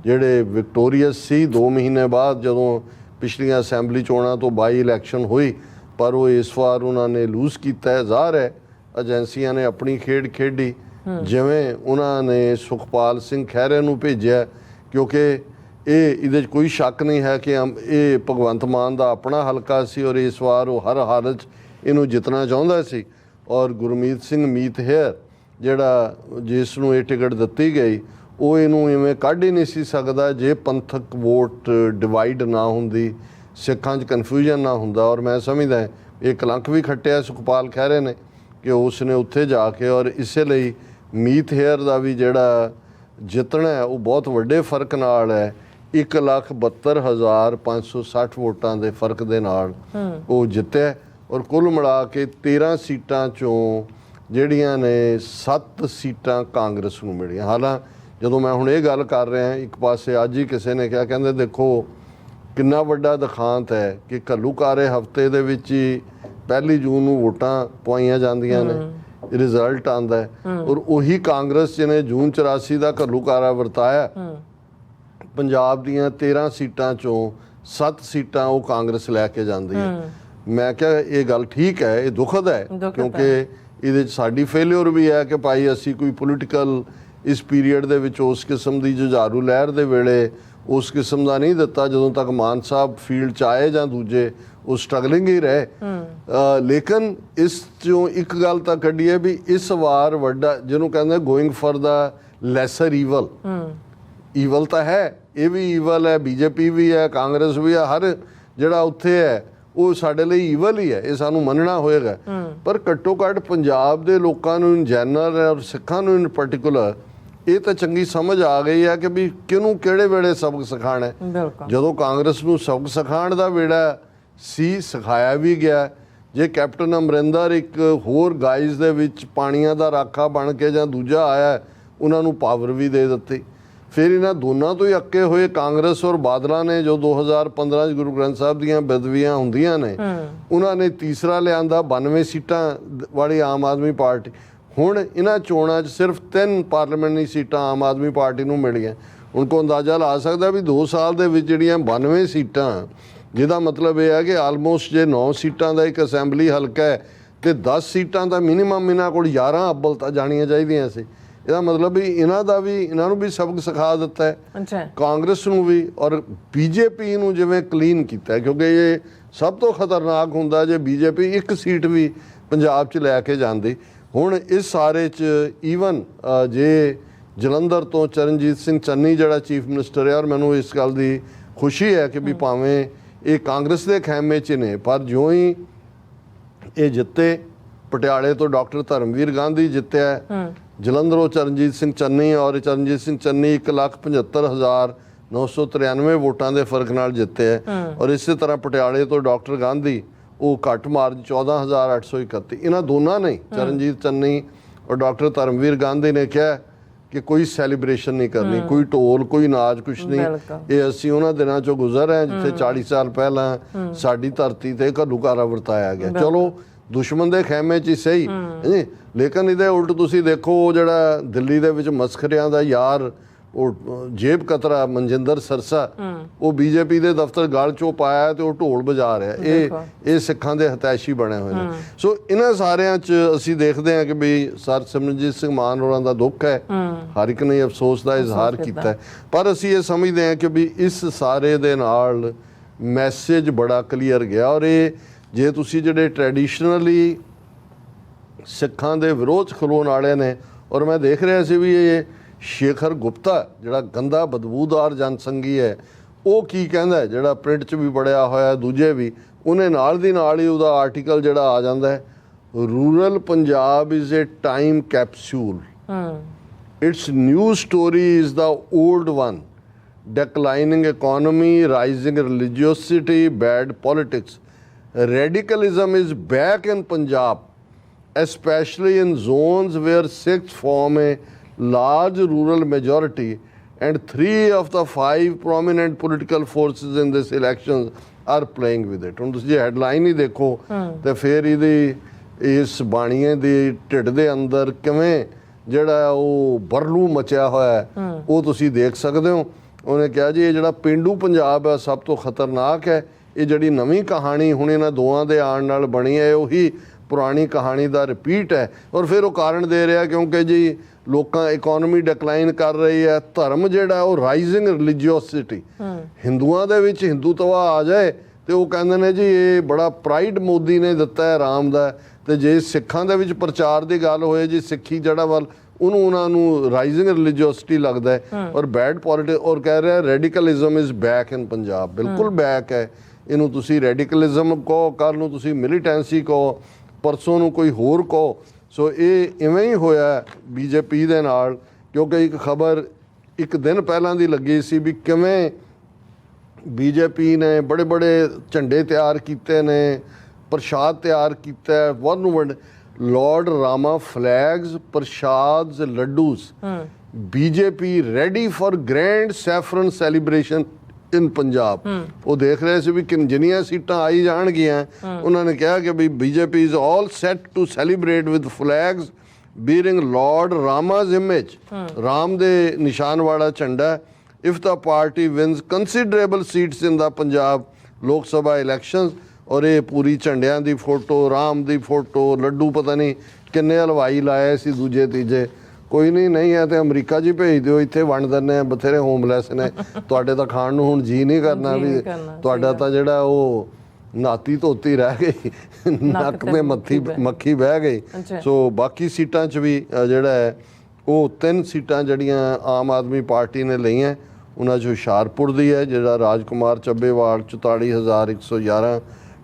ਜਿਹੜੇ ਵਿਕਟੋਰੀਅਸ ਸੀ 2 ਮਹੀਨੇ ਬਾਅਦ ਜਦੋਂ ਪਿਛਲੀਆਂ ਅਸੈਂਬਲੀ ਚੋਣਾਂ ਤੋਂ ਬਾਈ ਇਲੈਕਸ਼ਨ ਹੋਈ, ਪਰ ਉਹ ਇਸ ਵਾਰ ਉਹਨਾਂ ਨੇ ਲੂਜ਼ ਕੀਤਾ ਹੈ। ਜ਼ਾਹਰ ਹੈ ਏਜੰਸੀਆਂ ਨੇ ਆਪਣੀ ਖੇਡ ਖੇਡੀ, ਜਿਵੇਂ ਉਹਨਾਂ ਨੇ ਸੁਖਪਾਲ ਸਿੰਘ ਖਹਿਰੇ ਨੂੰ ਭੇਜਿਆ, ਕਿਉਂਕਿ ਇਹਦੇ 'ਚ ਕੋਈ ਸ਼ੱਕ ਨਹੀਂ ਹੈ ਕਿ ਇਹ ਭਗਵੰਤ ਮਾਨ ਦਾ ਆਪਣਾ ਹਲਕਾ ਸੀ ਔਰ ਇਸ ਵਾਰ ਉਹ ਹਰ ਹਾਲਤ 'ਚ ਇਹਨੂੰ ਜਿੱਤਣਾ ਚਾਹੁੰਦਾ ਸੀ। ਔਰ ਗੁਰਮੀਤ ਸਿੰਘ ਮੀਤਹੇਰ ਜਿਹੜਾ ਜਿਸ ਨੂੰ ਇਹ ਟਿਕਟ ਦਿੱਤੀ ਗਈ, ਉਹ ਇਹਨੂੰ ਇਵੇਂ ਕੱਢ ਹੀ ਨਹੀਂ ਸੀ ਸਕਦਾ ਜੇ ਪੰਥਕ ਵੋਟ ਡਿਵਾਈਡ ਨਾ ਹੁੰਦੀ, ਸਿੱਖਾਂ 'ਚ ਕਨਫਿਊਜ਼ਨ ਨਾ ਹੁੰਦਾ। ਔਰ ਮੈਂ ਸਮਝਦਾ ਇਹ ਕਲੰਕ ਵੀ ਖੱਟਿਆ ਸੁਖਪਾਲ ਖਹਿਰੇ ਨੇ ਕਿ ਉਸ ਨੇ ਉੱਥੇ ਜਾ ਕੇ, ਔਰ ਇਸੇ ਲਈ ਮੀਤਹੇਰ ਦਾ ਵੀ ਜਿਹੜਾ ਜਿੱਤਣਾ ਹੈ ਉਹ ਬਹੁਤ ਵੱਡੇ ਫਰਕ ਨਾਲ ਹੈ, 1,72,560 ਵੋਟਾਂ ਦੇ ਫਰਕ ਦੇ ਨਾਲ ਉਹ ਜਿੱਤਿਆ। ਔਰ ਕੁੱਲ ਮਿਲਾ ਕੇ 13 ਸੀਟਾਂ 'ਚੋਂ ਜਿਹੜੀਆਂ ਨੇ 7 ਸੀਟਾਂ ਕਾਂਗਰਸ ਨੂੰ ਮਿਲੀਆਂ। ਹਾਲਾਂ ਜਦੋਂ ਮੈਂ ਹੁਣ ਇਹ ਗੱਲ ਕਰ ਰਿਹਾ, ਇੱਕ ਪਾਸੇ ਅੱਜ ਹੀ ਕਿਸੇ ਨੇ ਕਿਹਾ, ਕਹਿੰਦੇ ਦੇਖੋ ਕਿੰਨਾ ਵੱਡਾ ਦਿਖਾਂਤ ਹੈ ਕਿ ਘੱਲੂਘਾਰੇ ਹਫ਼ਤੇ ਦੇ ਵਿੱਚ ਹੀ 1 ਜੂਨ ਨੂੰ ਵੋਟਾਂ ਪਵਾਈਆਂ ਜਾਂਦੀਆਂ ਨੇ, ਰਿਜ਼ਲਟ ਆਉਂਦਾ ਹੈ ਔਰ ਉਹੀ ਕਾਂਗਰਸ ਜਿਹਨੇ ਜੂਨ 84 ਦਾ ਘੱਲੂਘਾਰਾ ਵਰਤਾਇਆ, ਪੰਜਾਬ ਦੀਆਂ 13 ਸੀਟਾਂ ਚੋਂ 7 ਸੀਟਾਂ ਉਹ ਕਾਂਗਰਸ ਲੈ ਕੇ ਜਾਂਦੀ ਹੈ। ਮੈਂ ਕਿਹਾ ਇਹ ਗੱਲ ਠੀਕ ਹੈ, ਇਹ ਦੁਖਦ ਹੈ, ਕਿਉਂਕਿ ਇਹਦੇ 'ਚ ਸਾਡੀ ਫੇਲਿਅਰ ਵੀ ਹੈ ਕਿ ਭਾਈ ਅਸੀਂ ਕੋਈ ਪੋਲੀਟੀਕਲ ਇਸ ਪੀਰੀਅਡ ਦੇ ਵਿੱਚ ਉਸ ਕਿਸਮ ਦੀ ਜੁਝਾਰੂ ਲਹਿਰ ਦੇ ਵੇਲੇ ਉਸ ਕਿਸਮ ਦਾ ਨਹੀਂ ਦਿੱਤਾ। ਜਦੋਂ ਤੱਕ ਮਾਨ ਸਾਹਿਬ ਫੀਲਡ 'ਚ ਆਏ ਜਾਂ ਦੂਜੇ, ਉਹ ਸਟਰਗਲਿੰਗ ਹੀ ਰਹੇ। ਲੇਕਿਨ ਇਸ 'ਚੋਂ ਇੱਕ ਗੱਲ ਤਾਂ ਕੱਢੀਏ ਵੀ ਇਸ ਵਾਰ ਵੱਡਾ ਜਿਹਨੂੰ ਕਹਿੰਦੇ going for the lesser evil, evil ਤਾਂ ਹੈ, ਇਹ ਵੀ ਈਵਲ ਹੈ, ਬੀਜੇਪੀ ਵੀ ਹੈ, ਕਾਂਗਰਸ ਵੀ ਹੈ, ਹਰ ਜਿਹੜਾ ਉੱਥੇ ਹੈ ਉਹ ਸਾਡੇ ਲਈ ਈਵਲ ਹੀ ਹੈ, ਇਹ ਸਾਨੂੰ ਮੰਨਣਾ ਹੋਏਗਾ। ਪਰ ਘੱਟੋ ਘੱਟ ਪੰਜਾਬ ਦੇ ਲੋਕਾਂ ਨੂੰ ਇਨ ਜਨਰਲ ਔਰ ਸਿੱਖਾਂ ਨੂੰ ਇਨ ਪਾਰਟਿਕੂਲਰ ਇਹ ਤਾਂ ਚੰਗੀ ਸਮਝ ਆ ਗਈ ਹੈ ਕਿ ਵੀ ਕਿਹਨੂੰ ਕਿਹੜੇ ਵੇਲੇ ਸਬਕ ਸਿਖਾਉਣਾ ਹੈ। ਜਦੋਂ ਕਾਂਗਰਸ ਨੂੰ ਸਬਕ ਸਿਖਾਉਣ ਦਾ ਵੇੜਾ ਸੀ, ਸਿਖਾਇਆ ਵੀ ਗਿਆ। ਜੇ ਕੈਪਟਨ ਅਮਰਿੰਦਰ ਇੱਕ ਹੋਰ ਗਾਈਜ਼ ਦੇ ਵਿੱਚ ਪਾਣੀਆਂ ਦਾ ਰਾਖਾ ਬਣ ਕੇ ਜਾਂ ਦੂਜਾ ਆਇਆ, ਉਹਨਾਂ ਨੂੰ ਪਾਵਰ ਵੀ ਦੇ ਦਿੱਤੀ। ਫਿਰ ਇਹਨਾਂ ਦੋਨਾਂ ਤੋਂ ਹੀ ਅੱਕੇ ਹੋਏ ਕਾਂਗਰਸ ਔਰ ਬਾਦਲਾਂ ਨੇ, ਜੋ 2015 'ਚ ਗੁਰੂ ਗ੍ਰੰਥ ਸਾਹਿਬ ਦੀਆਂ ਬੇਅਦਬੀਆਂ ਹੁੰਦੀਆਂ ਨੇ, ਉਹਨਾਂ ਨੇ ਤੀਸਰਾ ਲਿਆਂਦਾ 92 ਸੀਟਾਂ ਵਾਲੀ ਆਮ ਆਦਮੀ ਪਾਰਟੀ। ਹੁਣ ਇਹਨਾਂ ਚੋਣਾਂ 'ਚ ਸਿਰਫ 3 ਪਾਰਲੀਮੈਂਟਰੀ ਸੀਟਾਂ ਆਮ ਆਦਮੀ ਪਾਰਟੀ ਨੂੰ ਮਿਲੀਆਂ। ਹੁਣ ਕੋ ਅੰਦਾਜ਼ਾ ਲਾ ਸਕਦਾ ਵੀ 2 ਸਾਲ ਦੇ ਵਿੱਚ ਜਿਹੜੀਆਂ 92 ਸੀਟਾਂ, ਜਿਹਦਾ ਮਤਲਬ ਇਹ ਹੈ ਕਿ ਆਲਮੋਸਟ ਜੇ 9 ਸੀਟਾਂ ਦਾ ਇੱਕ ਅਸੈਂਬਲੀ ਹਲਕਾ ਹੈ ਤੇ 10 ਸੀਟਾਂ ਦਾ ਮਿਨੀਮਮ ਇਹਨਾਂ ਕੋਲ 11 ਅੱਬਲ ਤਾਂ ਜਾਣੀਆਂ ਚਾਹੀਦੀਆਂ ਸੀ। ਇਹਦਾ ਮਤਲਬ ਵੀ ਇਹਨਾਂ ਨੂੰ ਵੀ ਸਬਕ ਸਿਖਾ ਦਿੱਤਾ ਹੈ, ਕਾਂਗਰਸ ਨੂੰ ਵੀ ਔਰ ਬੀਜੇਪੀ ਨੂੰ ਜਿਵੇਂ ਕਲੀਨ ਕੀਤਾ, ਕਿਉਂਕਿ ਇਹ ਸਭ ਤੋਂ ਖਤਰਨਾਕ ਹੁੰਦਾ ਜੇ ਬੀਜੇਪੀ ਇੱਕ ਸੀਟ ਵੀ ਪੰਜਾਬ 'ਚ ਲੈ ਕੇ ਜਾਂਦੀ। ਹੁਣ ਇਸ ਸਾਰੇ 'ਚ ਈਵਨ ਜੇ ਜਲੰਧਰ ਤੋਂ ਚਰਨਜੀਤ ਸਿੰਘ ਚੰਨੀ ਜਿਹੜਾ ਚੀਫ ਮਿਨਿਸਟਰ ਹੈ, ਔਰ ਮੈਨੂੰ ਇਸ ਗੱਲ ਦੀ ਖੁਸ਼ੀ ਹੈ ਕਿ ਵੀ ਭਾਵੇਂ ਇਹ ਕਾਂਗਰਸ ਦੇ ਖੈਮੇ 'ਚ ਨੇ, ਪਰ ਜਿਉਂ ਹੀ ਇਹ ਜਿੱਤੇ, ਪਟਿਆਲੇ ਤੋਂ ਡਾਕਟਰ ਧਰਮਵੀਰ ਗਾਂਧੀ ਜਿੱਤਿਆ, ਜਲੰਧਰੋਂ ਚਰਨਜੀਤ ਸਿੰਘ ਚੰਨੀ, ਔਰ ਚਰਨਜੀਤ ਸਿੰਘ ਚੰਨੀ 1,75,993 ਵੋਟਾਂ ਦੇ ਫਰਕ ਨਾਲ ਜਿੱਤੇ। ਔਰ ਇਸੇ ਤਰ੍ਹਾਂ ਪਟਿਆਲੇ ਤੋਂ ਡਾਕਟਰ ਗਾਂਧੀ ਉਹ ਘੱਟ ਮਾਰਜ 14,831। ਇਹਨਾਂ ਦੋਨਾਂ ਨੇ, ਚਰਨਜੀਤ ਚੰਨੀ ਔਰ ਡਾਕਟਰ ਧਰਮਵੀਰ ਗਾਂਧੀ ਨੇ ਕਿਹਾ ਕਿ ਕੋਈ ਸੈਲੀਬ੍ਰੇਸ਼ਨ ਨਹੀਂ ਕਰਨੀ, ਕੋਈ ਢੋਲ, ਕੋਈ ਨਾਚ, ਕੁਛ ਨਹੀਂ। ਇਹ ਅਸੀਂ ਉਹਨਾਂ ਦਿਨਾਂ 'ਚੋਂ ਗੁਜ਼ਰ ਰਹੇ ਜਿੱਥੇ 40 ਸਾਲ ਪਹਿਲਾਂ ਸਾਡੀ ਧਰਤੀ ਤੇ ਘੱਲੂਘਾਰਾ ਵਰਤਾਇਆ ਗਿਆ। ਚਲੋ ਦੁਸ਼ਮਣ ਦੇ ਖੈਮੇ 'ਚ ਹੀ ਸਹੀ, ਲੇਕਿਨ ਇਹਦੇ ਉਲਟ ਤੁਸੀਂ ਦੇਖੋ ਉਹ ਜਿਹੜਾ ਦਿੱਲੀ ਦੇ ਵਿੱਚ ਮਸਖਰਿਆਂ ਦਾ ਯਾਰ, ਉਹ ਜੇਬ ਕਤਰਾ ਮਨਜਿੰਦਰ ਸਰਸਾ, ਉਹ ਬੀਜੇਪੀ ਦੇ ਦਫ਼ਤਰ ਗਲ 'ਚੋਂ ਪਾਇਆ ਤੇ ਉਹ ਢੋਲ ਵਜਾ ਰਿਹਾ। ਇਹ ਸਿੱਖਾਂ ਦੇ ਹਤੈਸ਼ੀ ਬਣੇ ਹੋਏ ਨੇ। ਸੋ ਇਹਨਾਂ ਸਾਰਿਆਂ 'ਚ ਅਸੀਂ ਦੇਖਦੇ ਹਾਂ ਕਿ ਵੀ ਸਰ ਸਿਮਰਨਜੀਤ ਸਿੰਘ ਮਾਨ ਹੋਰਾਂ ਦਾ ਦੁੱਖ ਹੈ, ਹਰ ਇੱਕ ਨੇ ਅਫਸੋਸ ਦਾ ਇਜ਼ਹਾਰ ਕੀਤਾ, ਪਰ ਅਸੀਂ ਇਹ ਸਮਝਦੇ ਹਾਂ ਕਿ ਵੀ ਇਸ ਸਾਰੇ ਦੇ ਨਾਲ ਮੈਸੇਜ ਬੜਾ ਕਲੀਅਰ ਗਿਆ। ਔਰ ਇਹ ਜੇ ਤੁਸੀਂ ਜਿਹੜੇ ਟ੍ਰੈਡੀਸ਼ਨਲੀ ਸਿੱਖਾਂ ਦੇ ਵਿਰੋਧ ਖਲੋਣ ਵਾਲੇ ਨੇ, ਔਰ ਮੈਂ ਦੇਖ ਰਿਹਾ ਸੀ ਵੀ ਇਹ ਸ਼ੇਖਰ ਗੁਪਤਾ ਜਿਹੜਾ ਗੰਦਾ ਬਦਬੂਦਾਰ ਜਨਸੰਘੀ ਹੈ, ਉਹ ਕੀ ਕਹਿੰਦਾ, ਜਿਹੜਾ ਪ੍ਰਿੰਟ 'ਚ ਵੀ ਪੜਿਆ ਹੋਇਆ, ਦੂਜੇ ਵੀ, ਉਹਨੇ ਨਾਲ ਦੀ ਨਾਲ ਹੀ ਉਹਦਾ ਆਰਟੀਕਲ ਜਿਹੜਾ ਆ ਜਾਂਦਾ ਹੈ, rural Punjab is a time capsule, its new story is the old one, declining economy, rising religiosity, bad politics, radicalism is back in Punjab, especially in zones where Sikhs form a large rural majority and 3 of the 5 prominent political forces in this elections are playing with it। ਹੁਣ ਤੁਸੀਂ headline ਹੀ ਦੇਖੋ ਤੇ ਫਿਰ ਇਹਦੀ ਇਸ ਬਾਣੀਏ ਦੀ ਢਿੱਡ ਦੇ ਅੰਦਰ ਕਿਵੇਂ ਜਿਹੜਾ ਉਹ ਬਰਲੂ ਮਚਿਆ ਹੋਇਆ ਉਹ ਤੁਸੀਂ ਦੇਖ ਸਕਦੇ ਹੋ। ਉਹਨੇ ਕਿਹਾ ਜੀ ਇਹ ਜਿਹੜਾ ਪੇਂਡੂ ਪੰਜਾਬ ਹੈ ਸਭ ਤੋਂ ਖਤਰਨਾਕ ਹੈ। ਇਹ ਜਿਹੜੀ ਨਵੀਂ ਕਹਾਣੀ ਹੁਣ ਇਹਨਾਂ ਦੋਵਾਂ ਦੇ ਆਉਣ ਨਾਲ ਬਣੀ ਹੈ, ਉਹੀ ਪੁਰਾਣੀ ਕਹਾਣੀ ਦਾ ਰਿਪੀਟ ਹੈ। ਔਰ ਫਿਰ ਉਹ ਕਾਰਨ ਦੇ ਰਿਹਾ ਕਿਉਂਕਿ ਜੀ ਲੋਕਾਂ ਇਕੋਨਮੀ ਡਿਕਲਾਈਨ ਕਰ ਰਹੀ ਹੈ, ਧਰਮ ਜਿਹੜਾ ਉਹ ਰਾਈਜ਼ਿੰਗ ਰਿਲੀਜੀਅਸਿਟੀ, ਹਿੰਦੂਆਂ ਦੇ ਵਿੱਚ ਹਿੰਦੂਤਵਾ ਆ ਜਾਏ ਤੇ ਉਹ ਕਹਿੰਦੇ ਨੇ ਜੀ ਇਹ ਬੜਾ ਪ੍ਰਾਈਡ ਮੋਦੀ ਨੇ ਦਿੱਤਾ ਹੈ ਰਾਮ ਦਾ, ਤੇ ਜੇ ਸਿੱਖਾਂ ਦੇ ਵਿੱਚ ਪ੍ਰਚਾਰ ਦੀ ਗੱਲ ਹੋਏ ਜੀ ਸਿੱਖੀ ਜੜਾ ਵੱਲ ਉਹਨਾਂ ਨੂੰ ਰਾਈਜ਼ਿੰਗ ਰਿਲੀਜੀਅਸਿਟੀ ਲੱਗਦਾ ਹੈ ਔਰ ਬੈਡ ਪੋਲਿਟਿਕਸ। ਔਰ ਕਹਿ ਰਿਹਾ ਰੈਡੀਕਲਿਜ਼ਮ ਇਜ਼ ਬੈਕ ਇਨ ਪੰਜਾਬ, ਬਿਲਕੁਲ ਬੈਕ ਹੈ। ਇਹਨੂੰ ਤੁਸੀਂ ਰੈਡੀਕਲਿਜ਼ਮ ਕਹੋ, ਕੱਲ੍ਹ ਨੂੰ ਤੁਸੀਂ ਮਿਲੀਟੈਂਸੀ ਕਹੋ, ਪਰਸੋਂ ਨੂੰ ਕੋਈ ਹੋਰ ਕਹੋ। ਸੋ ਇਹ ਇਵੇਂ ਹੀ ਹੋਇਆ ਬੀਜੇਪੀ ਦੇ ਨਾਲ, ਕਿਉਂਕਿ ਇੱਕ ਖਬਰ ਇੱਕ ਦਿਨ ਪਹਿਲਾਂ ਦੀ ਲੱਗੀ ਸੀ ਵੀ ਕਿਵੇਂ ਬੀਜੇਪੀ ਨੇ ਬੜੇ ਬੜੇ ਝੰਡੇ ਤਿਆਰ ਕੀਤੇ ਨੇ, ਪ੍ਰਸ਼ਾਦ ਤਿਆਰ ਕੀਤਾ, one Lord Rama flags, prashads, laddus, BJP ready for grand saffron celebration in Punjab ਉਹ ਦੇਖ ਰਹੇ ਸੀ ਵੀ ਜਿੰਨੀਆਂ ਸੀਟਾਂ ਆਈ ਜਾਣਗੀਆਂ ਉਹਨਾਂ ਨੇ ਕਿਹਾ ਕਿ ਵੀ BJP is all set to celebrate with flags bearing Lord Rama's image Ram ਦੇ ਨਿਸ਼ਾਨ ਵਾਲਾ ਝੰਡਾ if the party wins considerable seats in the Punjab Lok Sabha elections ਔਰ ਇਹ ਪੂਰੀ ਝੰਡਿਆਂ ਦੀ ਫੋਟੋ ਰਾਮ ਦੀ ਫੋਟੋ ਲੱਡੂ ਪਤਾ ਨਹੀਂ ਕਿੰਨੇ ਹਲਵਾਈ ਲਾਏ ਸੀ ਦੂਜੇ ਤੀਜੇ ਕੋਈ ਨਹੀਂ ਹੈ ਤੇ ਅਮਰੀਕਾ 'ਚ ਹੀ ਭੇਜ ਦਿਓ ਇੱਥੇ ਵੰਡ ਦਿੰਦੇ ਆ ਬਥੇਰੇ ਹੋਮਲੈਸ ਨੇ ਤੁਹਾਡੇ ਤਾਂ ਖਾਣ ਨੂੰ ਹੁਣ ਜੀ ਨਹੀਂ ਕਰਨਾ ਵੀ ਤੁਹਾਡਾ ਤਾਂ ਜਿਹੜਾ ਉਹ ਨਾਤੀ ਧੋਤੀ ਰਹਿ ਗਈ ਨੱਕ ਤੇ ਮੱਖੀ ਬਹਿ ਗਈ ਸੋ ਬਾਕੀ ਸੀਟਾਂ 'ਚ ਵੀ ਜਿਹੜਾ ਹੈ ਉਹ 3 ਸੀਟਾਂ ਜਿਹੜੀਆਂ ਆਮ ਆਦਮੀ ਪਾਰਟੀ ਨੇ ਲਈਆਂ ਉਹਨਾਂ 'ਚ ਹੁਸ਼ਿਆਰਪੁਰ ਦੀ ਹੈ ਜਿਹੜਾ ਰਾਜਕੁਮਾਰ ਚੱਬੇਵਾਲ 44,111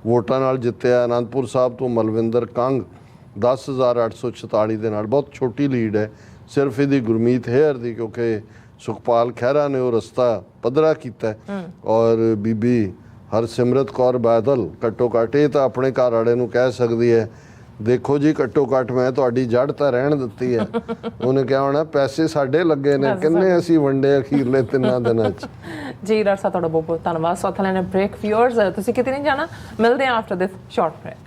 ਵੋਟਾਂ ਨਾਲ ਜਿੱਤਿਆ ਅਨੰਦਪੁਰ ਸਾਹਿਬ ਤੋਂ ਮਲਵਿੰਦਰ ਕੰਗ 10,846 ਦੇ ਨਾਲ ਬਹੁਤ ਛੋਟੀ ਲੀਡ ਹੈ ਸਿਰਫ ਇਹਦੀ ਗੁਰਮੀਤ ਹੇਅਰ ਦੀ ਕਿਉਂਕਿ ਸੁਖਪਾਲ ਖਹਿਰਾ ਨੇ ਉਹ ਰਸਤਾ ਪੱਧਰਾ ਕੀਤਾ ਔਰ ਬੀਬੀ ਹਰਸਿਮਰਤ ਕੌਰ ਬਾਦਲ ਘੱਟੋ ਘੱਟ ਇਹ ਤਾਂ ਆਪਣੇ ਘਰ ਵਾਲੇ ਨੂੰ ਕਹਿ ਸਕਦੀ ਹੈ ਦੇਖੋ ਜੀ ਘੱਟੋ ਘੱਟ ਮੈਂ ਤੁਹਾਡੀ ਜੜ ਤਾਂ ਰਹਿਣ ਦਿੱਤੀ ਹੈ ਉਹਨੇ ਕਿਹਾ ਹੋਣਾ ਪੈਸੇ ਸਾਡੇ ਲੱਗੇ ਨੇ ਕਿੰਨੇ ਅਸੀਂ ਵੰਡੇ ਅਖੀਰਲੇ 3 ਦਿਨਾਂ 'ਚ ਜੀ ਡਾਕਟਰ ਸਾਹਿਬ ਤੁਹਾਡਾ ਬਹੁਤ ਬਹੁਤ ਧੰਨਵਾਦ। ਸੋ ਥਲੇ ਨੇ ਬ੍ਰੇਕ ਵਿਊਅਰਸ ਤੁਸੀਂ ਕਿਤੇ ਨਹੀਂ ਜਾਣਾ ਮਿਲਦੇ ਆ ਆਫਟਰ ਦਿਸ ਸ਼ਾਰਟ ਬ੍ਰੇਕ।